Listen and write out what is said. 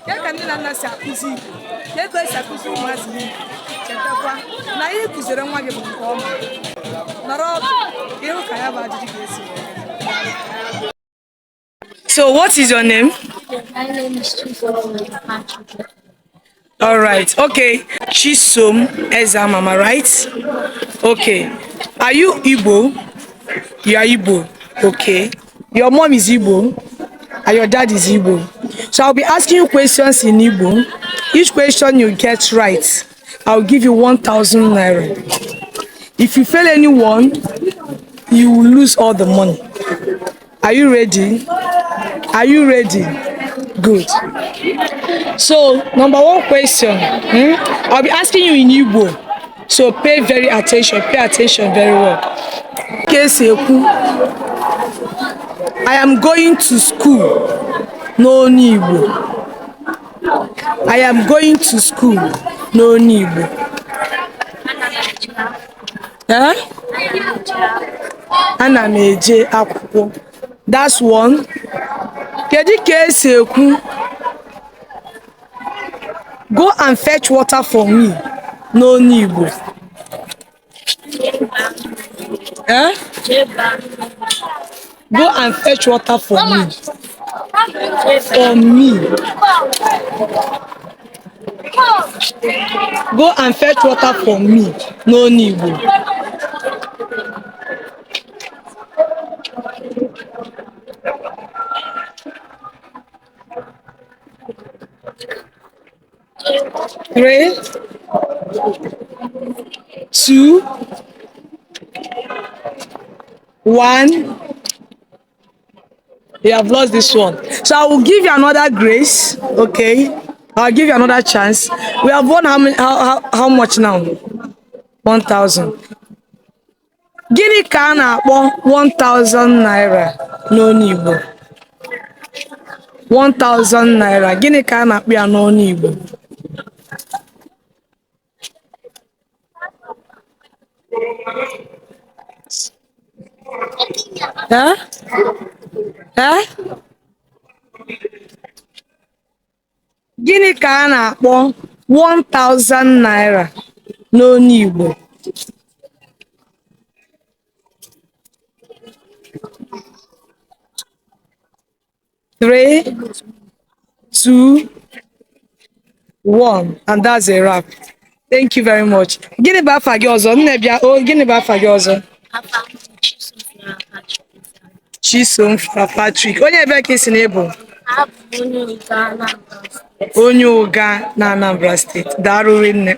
Ke ka ndị na nna si akụzi Igbo, ke ka esi akụzi ụmụazị Igbo. Chetakwa na ihe kụziri nwa gị bụ nke ọma. Nọrọ ọdụ ka ịhụ ka ya bụ ajụjụ ga-esi. So what is your name? My name is Chisom. All right. Okay. Chisom Ezamama, right? Okay. Are you Igbo? You are Igbo. Okay. Your mom is Igbo and your dad is Igbo. So I'll be asking you questions in Igbo. Each question you get right, I'll give you 1,000 naira. If you fail any one, you will lose all the money. Are you ready? Are you ready? Good. So, number one question. I'll be asking you in Igbo. So pay very attention. Pay attention very well. Keseku. I am going to school. No Igbo. I am going to school. No Igbo. Huh? Ana m eje akwụkwọ. That's one. Kedu ka esi ekwu? Go and fetch water for me. No Igbo. Eh? Go and fetch water for me. For me. Go and fetch water for me. No Igbo. Three, two, one. You have lost this one. So I will give you another grace. Okay. I'll give you another chance. We have won how much now? 1,000. Gịnị ka a na-akpọ 1,000 naira n'onu Igbo? 1,000 naira. Gịnị ka a na-akpọ ya n'onu Igbo? Huh? Huh? Gịnị ka a na-akpọ 1,000 naira n'onu Igbo? Three, two, one, and that's a wrap. Thank you very much. Gịnị bụ afa gị ọzọ? Nne bịa, gịnị bụ afa gị ọzọ? Chisom Patrick. Onye ebe ka isi na-ebu? Onye ụga na Anambra steeti. Daalụ nne.